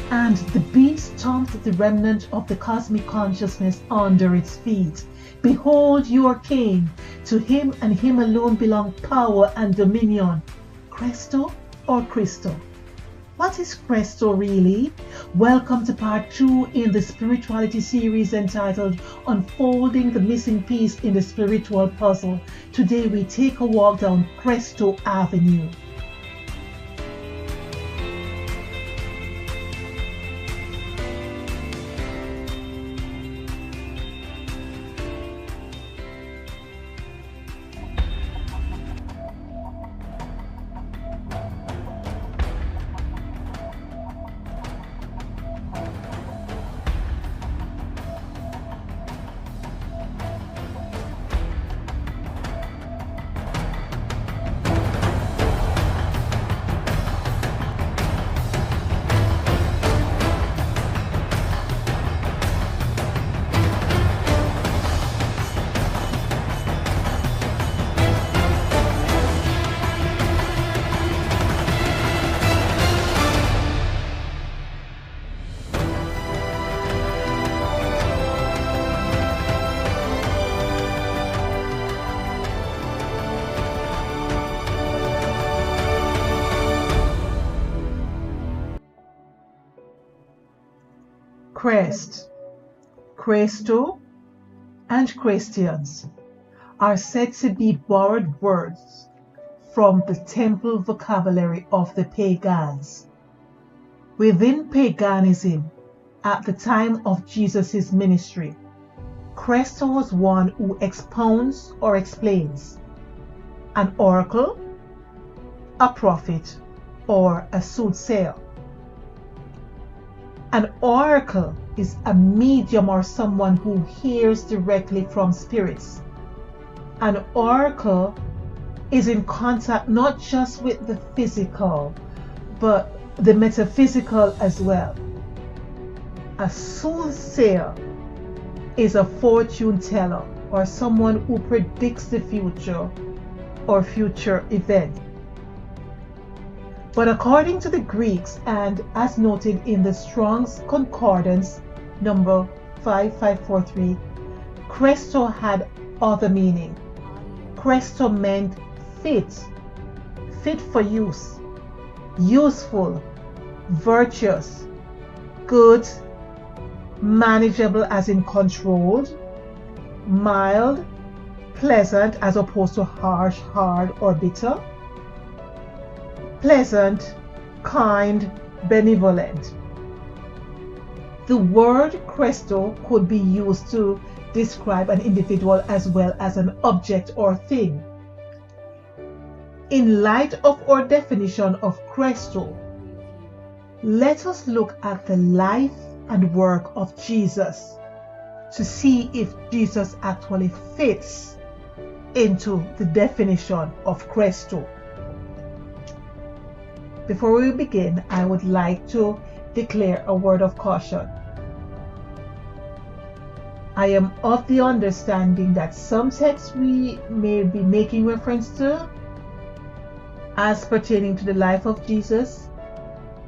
And the beast stomped the remnant of the cosmic consciousness under its feet. Behold your king. To him and him alone belong power and dominion. Chresto or Christo? What is Chresto really? Welcome to part 2 in the spirituality series entitled Unfolding the Missing Piece in the Spiritual Puzzle. Today we take a walk down Chresto Avenue. Christ, Chresto, and Christians are said to be borrowed words from the temple vocabulary of the pagans. Within paganism, at the time of Jesus' ministry, Chresto was one who expounds or explains, an oracle, a prophet, or a soothsayer. An oracle is a medium or someone who hears directly from spirits. An oracle is in contact not just with the physical, but the metaphysical as well. A soothsayer is a fortune teller or someone who predicts the future or future events. But according to the Greeks, and as noted in the Strong's Concordance number 5543, Chresto had other meaning. Chresto meant fit for use, useful, virtuous, good, manageable as in controlled, mild, pleasant as opposed to harsh, hard, or bitter, pleasant, kind, benevolent. The word Chresto could be used to describe an individual as well as an object or thing. In light of our definition of Chresto, let us look at the life and work of Jesus to see if Jesus actually fits into the definition of Chresto. Before we begin, I would like to declare a word of caution. I am of the understanding that some texts we may be making reference to as pertaining to the life of Jesus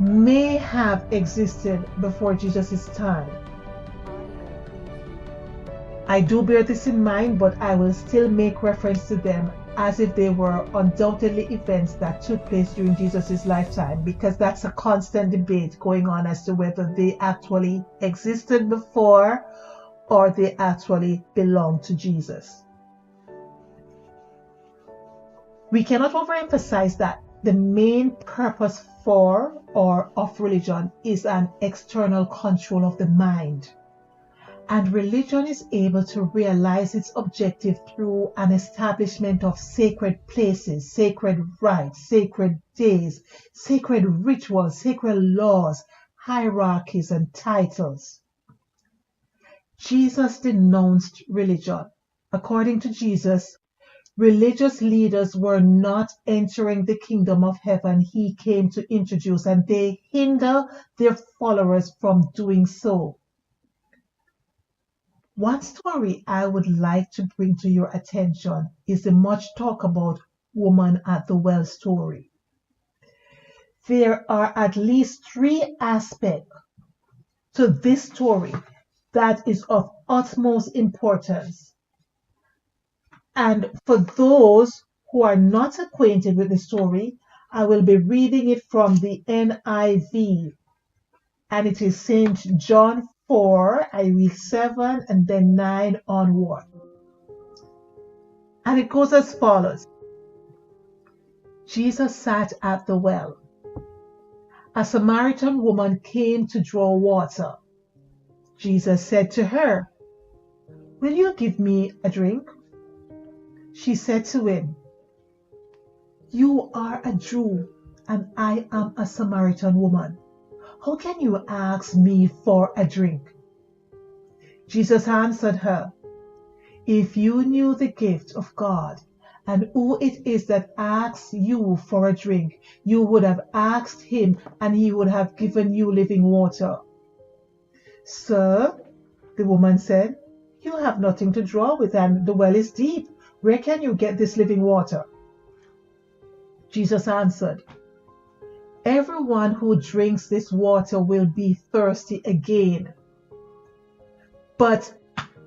may have existed before Jesus' time. I do bear this in mind, but I will still make reference to them as if they were undoubtedly events that took place during Jesus' lifetime, because that's a constant debate going on as to whether they actually existed before or they actually belong to Jesus. We cannot overemphasize that the main purpose for or of religion is an external control of the mind. And religion is able to realize its objective through an establishment of sacred places, sacred rites, sacred days, sacred rituals, sacred laws, hierarchies, and titles. Jesus denounced religion. According to Jesus, religious leaders were not entering the kingdom of heaven he came to introduce, and they hinder their followers from doing so. One story I would like to bring to your attention is the much talked about woman at the well story. There are at least 3 aspects to this story that is of utmost importance. And for those who are not acquainted with the story, I will be reading it from the NIV. And it is St. John 4, I read 7 and then 9 onward. And it goes as follows. Jesus sat at the well. A Samaritan woman came to draw water. Jesus said to her, "Will you give me a drink?" She said to him, "You are a Jew, and I am a Samaritan woman. How can you ask me for a drink?" Jesus answered her, "If you knew the gift of God and who it is that asks you for a drink, you would have asked him, and he would have given you living water." "Sir," the woman said, "you have nothing to draw with, and the well is deep. Where can you get this living water?" Jesus answered, "Everyone who drinks this water will be thirsty again. But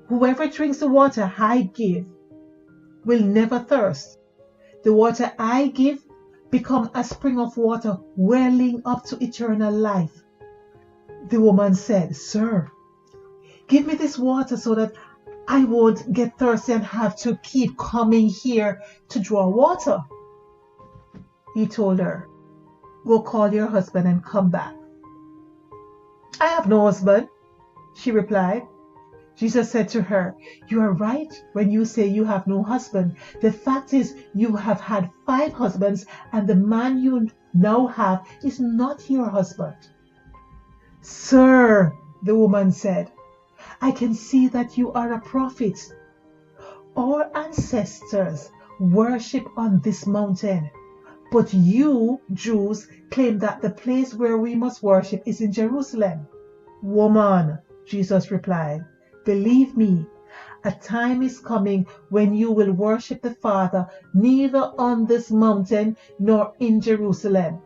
whoever drinks the water I give will never thirst. The water I give become a spring of water welling up to eternal life." The woman said, "Sir, give me this water so that I won't get thirsty and have to keep coming here to draw water." He told her, "Go call your husband and come back." "I have no husband," she replied. Jesus said to her, "You are right when you say you have no husband. The fact is, you have had 5 husbands, and the man you now have is not your husband." "Sir," the woman said, "I can see that you are a prophet. Our ancestors worship on this mountain, but you Jews claim that the place where we must worship is in Jerusalem." "Woman," Jesus replied, "believe me, a time is coming when you will worship the Father neither on this mountain nor in Jerusalem.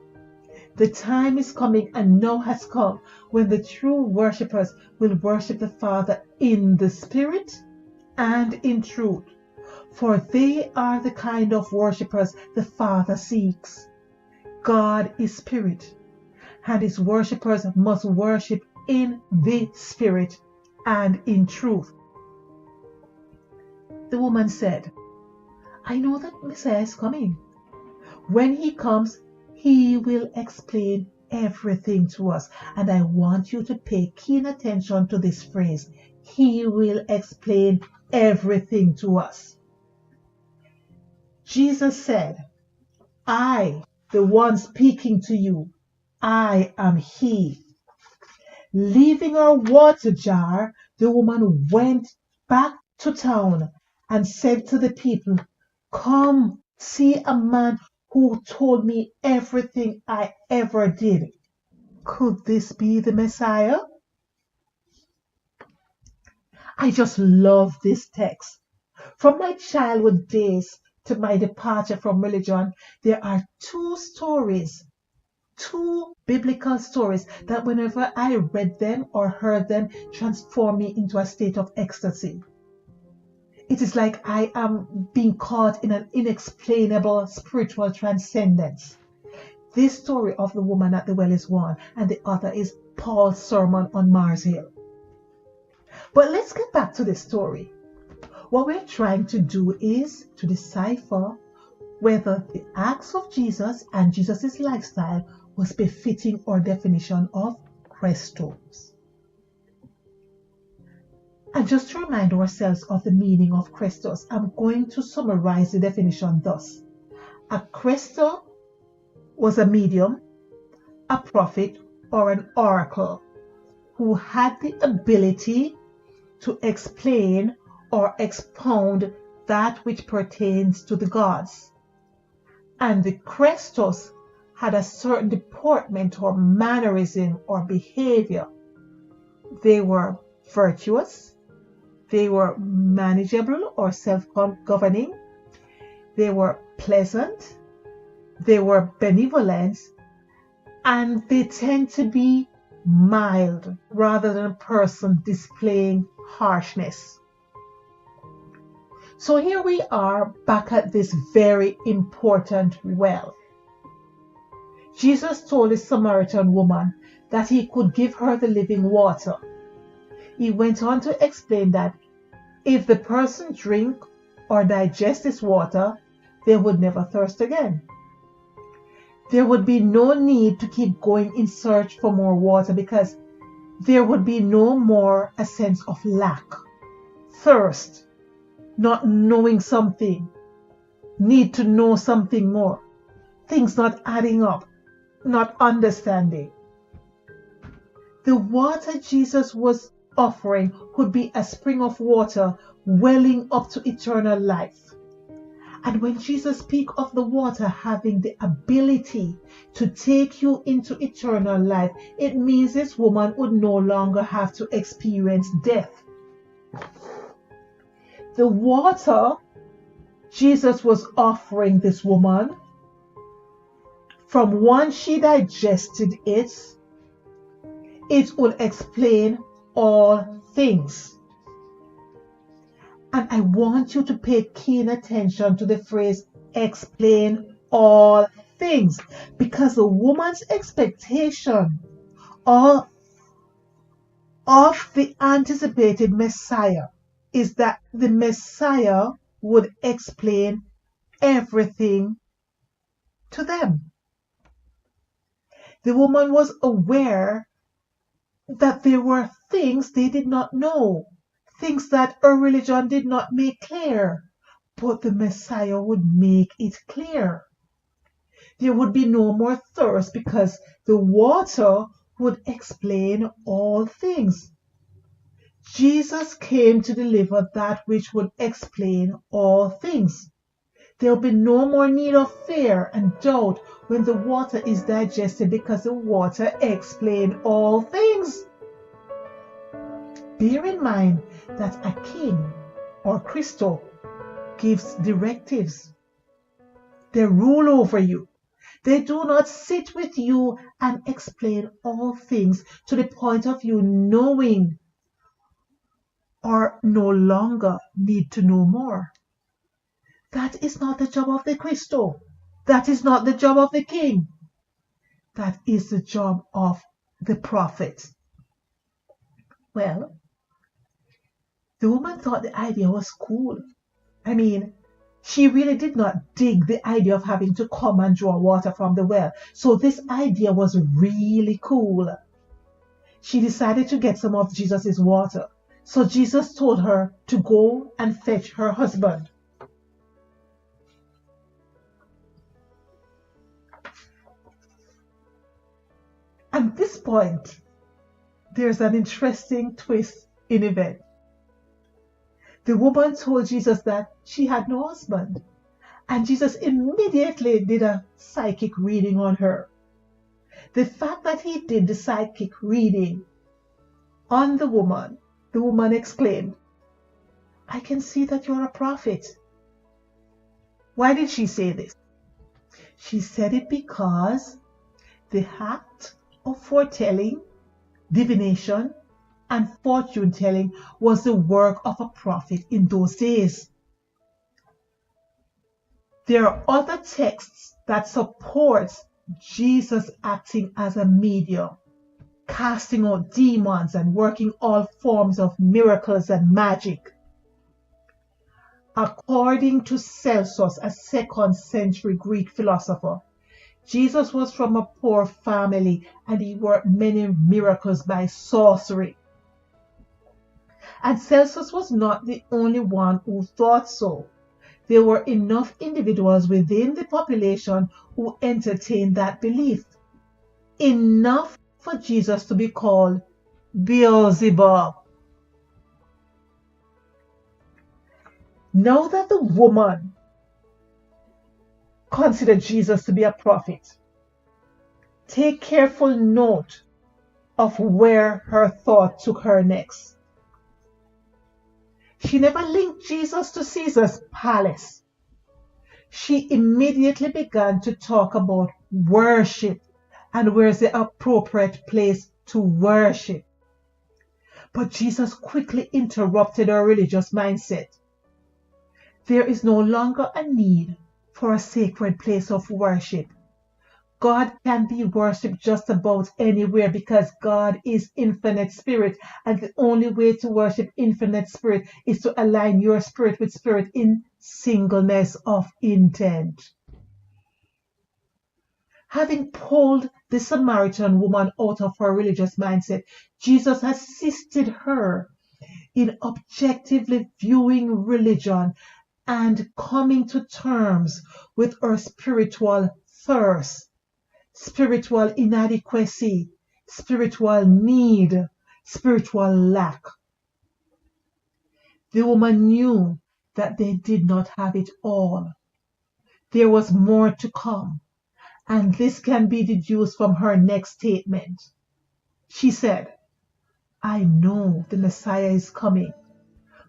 The time is coming, and now has come, when the true worshippers will worship the Father in the Spirit and in truth, for they are the kind of worshippers the Father seeks. God is Spirit, and his worshippers must worship in the Spirit and in truth." The woman said, "I know that Messiah is coming. When he comes, he will explain everything to us." And I want you to pay keen attention to this phrase. He will explain everything to us. Jesus said, "I, the one speaking to you, I am he." Leaving her water jar, the woman went back to town and said to the people, "Come, see a man who told me everything I ever did." Could this be the Messiah? I just love this text. From my childhood days to my departure from religion, there are 2 stories, 2 biblical stories that whenever I read them or heard them, transform me into a state of ecstasy. It is like I am being caught in an inexplainable spiritual transcendence. This story of the woman at the well is one, and the other is Paul's sermon on Mars Hill. But let's get back to the story. What we're trying to do is to decipher whether the acts of Jesus and Jesus' lifestyle was befitting our definition of Chresto. And just to remind ourselves of the meaning of Christos, I'm going to summarize the definition thus. A Chresto was a medium, a prophet, or an oracle who had the ability to explain or expound that which pertains to the gods. And the Chrestos had a certain deportment or mannerism or behavior. They were virtuous, they were manageable or self-governing, they were pleasant, they were benevolent, and they tend to be mild rather than a person displaying harshness. So here we are back at this very important well. Jesus told the Samaritan woman that he could give her the living water. He went on to explain that if the person drink or digest this water, they would never thirst again. There would be no need to keep going in search for more water because there would be no more a sense of lack, thirst, not knowing something, need to know something more, things not adding up, not understanding. The water Jesus was offering could be a spring of water welling up to eternal life. And when Jesus speaks of the water having the ability to take you into eternal life, it means this woman would no longer have to experience death. The water Jesus was offering this woman, from once she digested it, it will explain all things. And I want you to pay keen attention to the phrase explain all things, because the woman's expectation of the anticipated Messiah is that the Messiah would explain everything to them. The woman was aware that there were things they did not know, things that her religion did not make clear, but the Messiah would make it clear. There would be no more thirst because the water would explain all things. Jesus came to deliver that which would explain all things. There will be no more need of fear and doubt when the water is digested because the water explains all things. Bear in mind that a king or Christo gives directives. They rule over you. They do not sit with you and explain all things to the point of you knowing or no longer need to know more. That is not the job of the Christo. That is not the job of the king. That is the job of the prophet. Well, the woman thought the idea was cool. I mean, she really did not dig the idea of having to come and draw water from the well. So this idea was really cool. She decided to get some of Jesus' water. So Jesus told her to go and fetch her husband. At this point, there's an interesting twist in event. The woman told Jesus that she had no husband, and Jesus immediately did a psychic reading on her. The fact that he did the psychic reading on the woman exclaimed, "I can see that you're a prophet." Why did she say this? She said it because the act of foretelling, divination, and fortune telling was the work of a prophet in those days. There are other texts that support Jesus acting as a medium, casting out demons and working all forms of miracles and magic. According to Celsus, a 2nd century Greek philosopher, Jesus was from a poor family and he worked many miracles by sorcery. And Celsus was not the only one who thought so. There were enough individuals within the population who entertained that belief. Enough for Jesus to be called Beelzebub. Now that the woman considered Jesus to be a prophet, take careful note of where her thought took her next. She never linked Jesus to Caesar's palace. She immediately began to talk about worship and where's the appropriate place to worship. But Jesus quickly interrupted our religious mindset. There is no longer a need for a sacred place of worship. God can be worshipped just about anywhere because God is infinite spirit, and the only way to worship infinite spirit is to align your spirit with spirit in singleness of intent. Having pulled the Samaritan woman out of her religious mindset, Jesus assisted her in objectively viewing religion and coming to terms with her spiritual thirst, spiritual inadequacy, spiritual need, spiritual lack. The woman knew that they did not have it all. There was more to come, and this can be deduced from her next statement. She said, I know the Messiah is coming.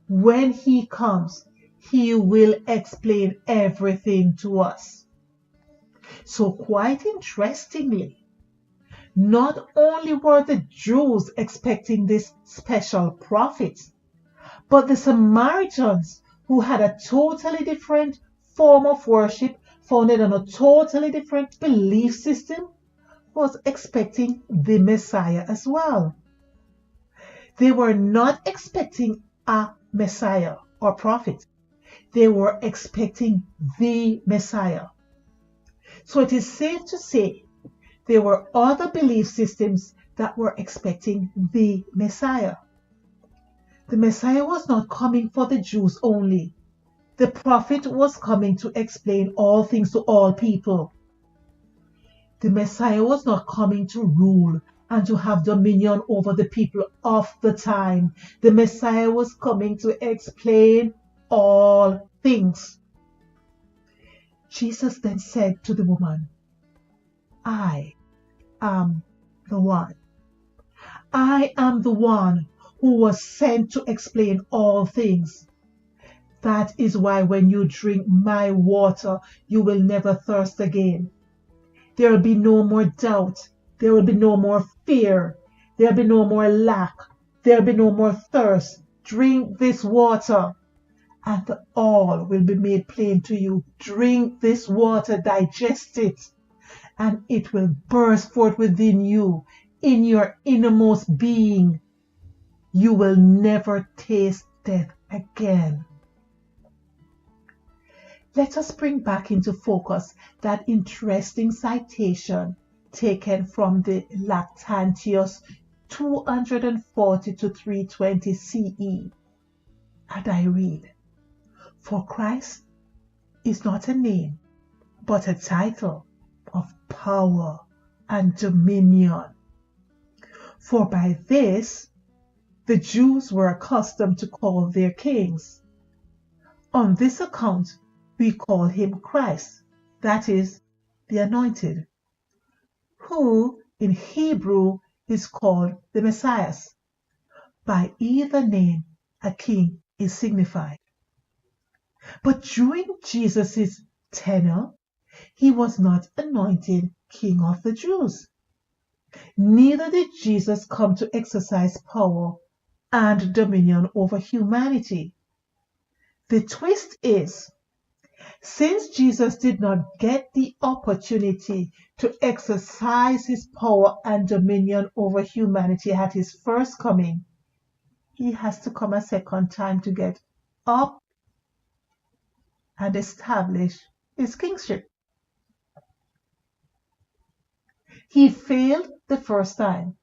When he comes, he will explain everything to us. So quite interestingly, not only were the Jews expecting this special prophet, but the Samaritans, who had a totally different form of worship, founded on a totally different belief system, was expecting the Messiah as well. They were not expecting a Messiah or prophet. They were expecting the Messiah. So it is safe to say there were other belief systems that were expecting the Messiah. The Messiah was not coming for the Jews only. The prophet was coming to explain all things to all people. The Messiah was not coming to rule and to have dominion over the people of the time. The Messiah was coming to explain all things. Jesus then said to the woman, I am the one. I am the one who was sent to explain all things. That is why when you drink my water, you will never thirst again. There will be no more doubt. There will be no more fear. There will be no more lack. There will be no more thirst. Drink this water, and all will be made plain to you. Drink this water, digest it, and it will burst forth within you, in your innermost being. You will never taste death again. Let us bring back into focus that interesting citation taken from the Lactantius 240 to 320 CE. And I read, For Christ is not a name, but a title of power and dominion. For by this the Jews were accustomed to call their kings. On this account, we call him Christ, that is, the Anointed, who in Hebrew is called the Messiah. By either name, a king is signified. But during Jesus' tenure, he was not anointed King of the Jews. Neither did Jesus come to exercise power and dominion over humanity. The twist is, since Jesus did not get the opportunity to exercise his power and dominion over humanity at his first coming, he has to come a second time to get up and establish his kingship. He failed the first time,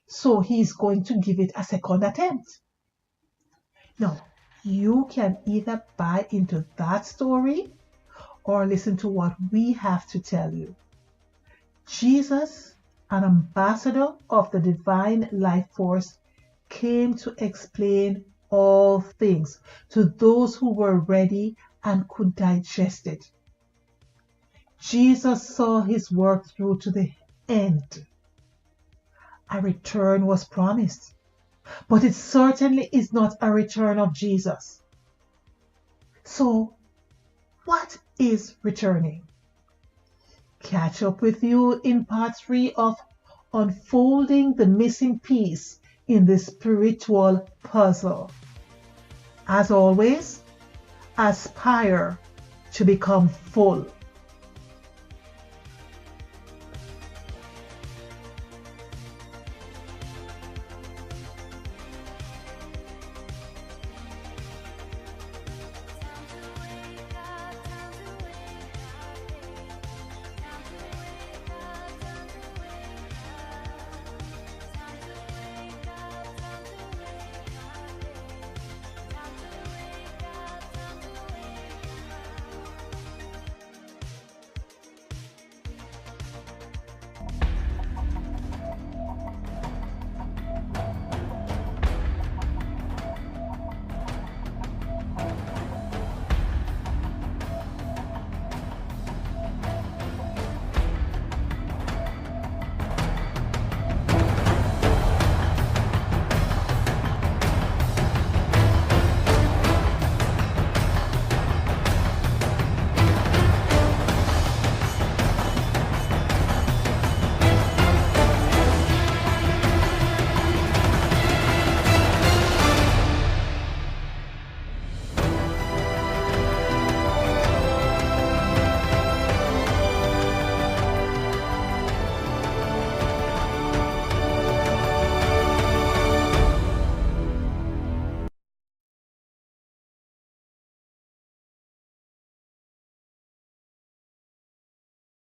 so he's going to give it a second attempt. Now, you can either buy into that story or listen to what we have to tell you. Jesus, an ambassador of the divine life force, came to explain all things to those who were ready and could digest it. Jesus saw his work through to the end. A return was promised, but it certainly is not a return of Jesus. So, what is returning? Catch up with you in part 3 of unfolding the missing piece in the spiritual puzzle. As always, aspire to become full.